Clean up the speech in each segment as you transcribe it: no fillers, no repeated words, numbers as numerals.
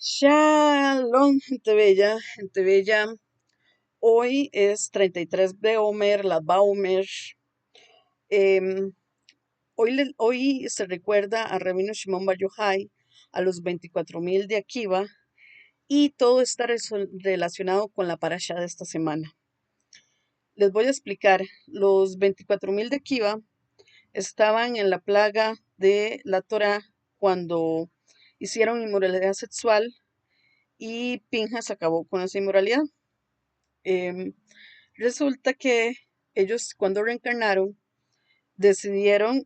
Shalom, gente bella. Hoy es 33 de Omer, la Baomer. Em, hoy se recuerda a Rabino Shimon Bar Yochai, a los 24.000 de Akiva, y todo está relacionado con la parasha de esta semana. Les voy a explicar. Los 24.000 de Akiva estaban en la plaga de la Torá cuando hicieron inmoralidad sexual y Pinjas acabó con esa inmoralidad. Em, Resulta que ellos cuando reencarnaron decidieron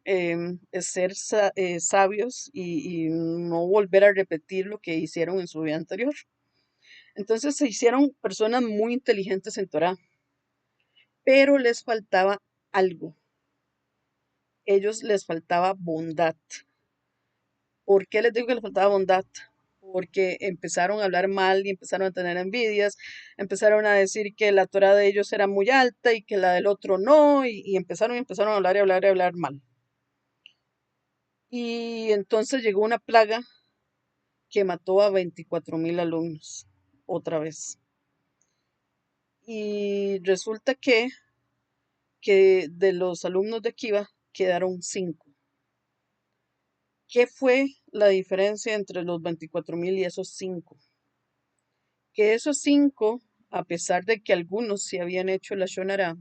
ser sabios y no volver a repetir lo que hicieron en su vida anterior. Entonces se hicieron personas muy inteligentes en Torah, pero les faltaba algo. Ellos les faltaba bondad. ¿Por qué les digo que les faltaba bondad? Porque empezaron a hablar mal y empezaron a tener envidias, empezaron a decir que la Torah de ellos era muy alta y que la del otro no, y empezaron a hablar y hablar y hablar mal. Y entonces llegó una plaga que mató a 24.000 alumnos, otra vez. Y resulta que de los alumnos de Kiva quedaron 5. ¿Qué fue la diferencia entre los 24.000 y esos 5? Que esos 5, a pesar de que algunos se habían hecho la Shonara,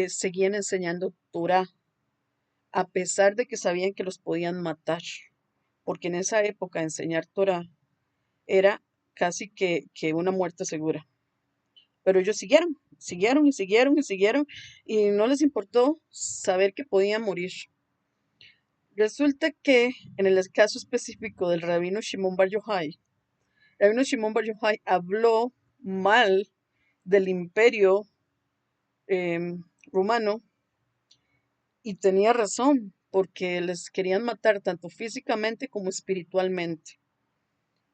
seguían enseñando Torah, a pesar de que sabían que los podían matar, porque en esa época enseñar Torah era casi que una muerte segura. Pero ellos siguieron y siguieron y siguieron y no les importó saber que podían morir. Resulta que en el caso específico del rabino Shimon Bar Yochai, rabino Shimon Bar Yochai habló mal del imperio rumano y tenía razón, porque les querían matar tanto físicamente como espiritualmente.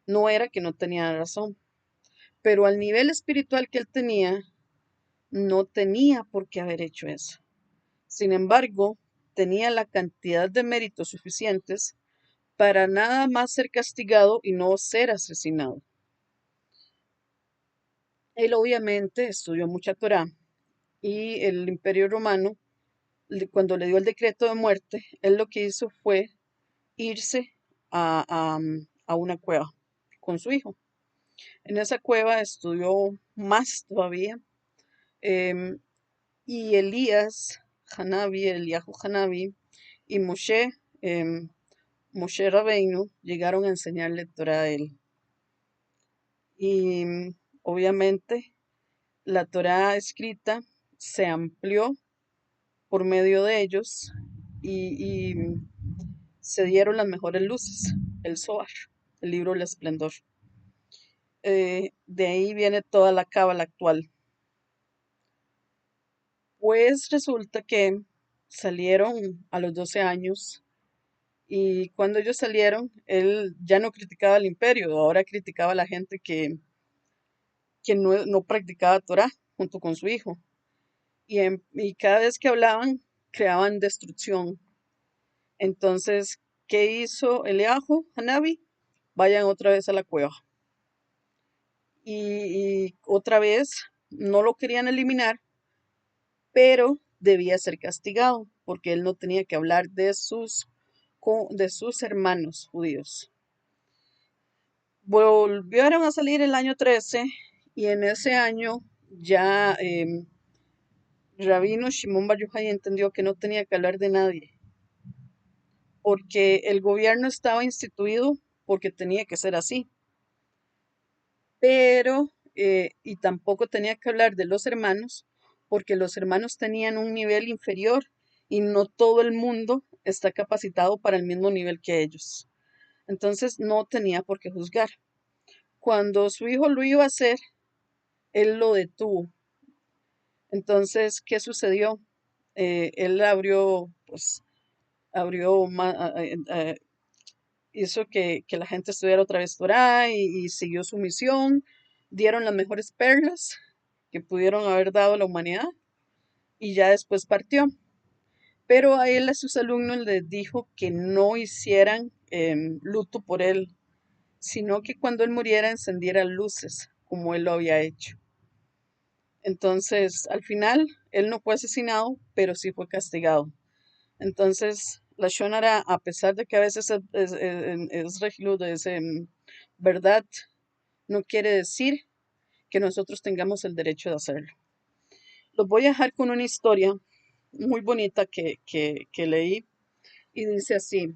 No era que no tenían razón, pero al nivel espiritual que él tenía, no tenía por qué haber hecho eso. Sin embargo, tenía la cantidad de méritos suficientes para nada más ser castigado y no ser asesinado. Él obviamente estudió mucha Torá y el Imperio Romano, cuando le dio el decreto de muerte, él lo que hizo fue irse a una cueva con su hijo. En esa cueva estudió más todavía. em, y Elías Hanabi, Eliyahu Hanabi y Moshe Rabbeinu llegaron a enseñarle Torah a él. Y obviamente la Torah escrita se amplió por medio de ellos y se dieron las mejores luces, el Zohar, el libro del esplendor. De ahí viene toda la cábala actual. Pues resulta que salieron a los 12 años y cuando ellos salieron, él ya no criticaba al imperio, ahora criticaba a la gente que no practicaba Torah junto con su hijo. Y cada vez que hablaban, creaban destrucción. Entonces, ¿qué hizo Eliahu, Hanabi? Vayan otra vez a la cueva. Y otra vez no lo querían eliminar, pero debía ser castigado, porque él no tenía que hablar de sus hermanos judíos. Volvieron a salir el año 13 y en ese año ya Rabino Shimon Bar Yochai entendió que no tenía que hablar de nadie, porque el gobierno estaba instituido porque tenía que ser así, pero y tampoco tenía que hablar de los hermanos, porque los hermanos tenían un nivel inferior y no todo el mundo está capacitado para el mismo nivel que ellos. Entonces no tenía por qué juzgar. Cuando su hijo lo iba a hacer, él lo detuvo. Entonces, ¿qué sucedió? Él hizo que la gente estudiara otra vez Torah y siguió su misión. Dieron las mejores perlas que pudieron haber dado a la humanidad y ya después partió. Pero a él, a sus alumnos, les dijo que no hicieran luto por él, sino que cuando él muriera encendiera luces, como él lo había hecho. Entonces, al final, él no fue asesinado, pero sí fue castigado. Entonces, la Shonara, a pesar de que a veces es regiludo, verdad, no quiere decir que nosotros tengamos el derecho de hacerlo. Los voy a dejar con una historia muy bonita que leí y dice así.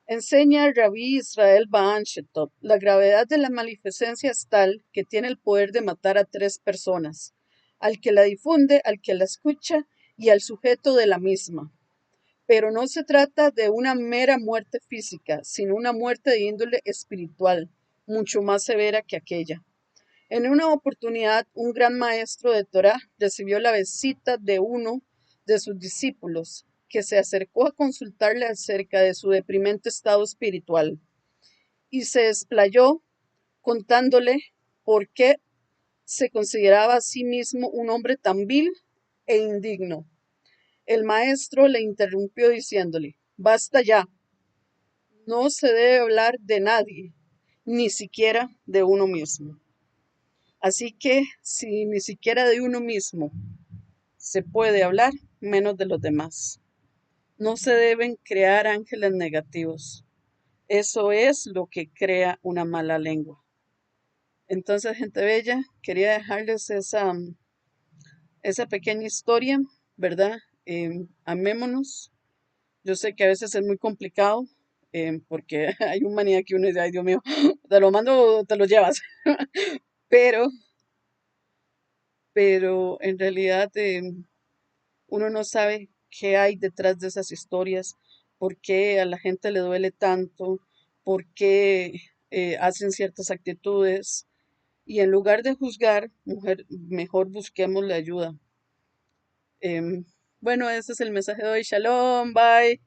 Enseña el Rabí Israel Bahan Shetov, la gravedad de la maleficencia es tal que tiene el poder de matar a tres personas, al que la difunde, al que la escucha y al sujeto de la misma. Pero no se trata de una mera muerte física, sino una muerte de índole espiritual, mucho más severa que aquella. En una oportunidad, un gran maestro de Torah recibió la visita de uno de sus discípulos, que se acercó a consultarle acerca de su deprimente estado espiritual y se explayó contándole por qué se consideraba a sí mismo un hombre tan vil e indigno. El maestro le interrumpió diciéndole, basta ya, no se debe hablar de nadie, ni siquiera de uno mismo. Así que si ni siquiera de uno mismo se puede hablar, menos de los demás. No se deben crear ángeles negativos. Eso es lo que crea una mala lengua. Entonces, gente bella, quería dejarles esa pequeña historia, ¿verdad? Amémonos. Yo sé que a veces es muy complicado porque hay humanidad que uno dice, ay Dios mío, te lo mando o te lo llevas. Pero, pero en realidad uno no sabe qué hay detrás de esas historias, por qué a la gente le duele tanto, por qué hacen ciertas actitudes. Y en lugar de juzgar, mejor busquemos la ayuda. Em, bueno, ese es el mensaje de hoy. Shalom, bye.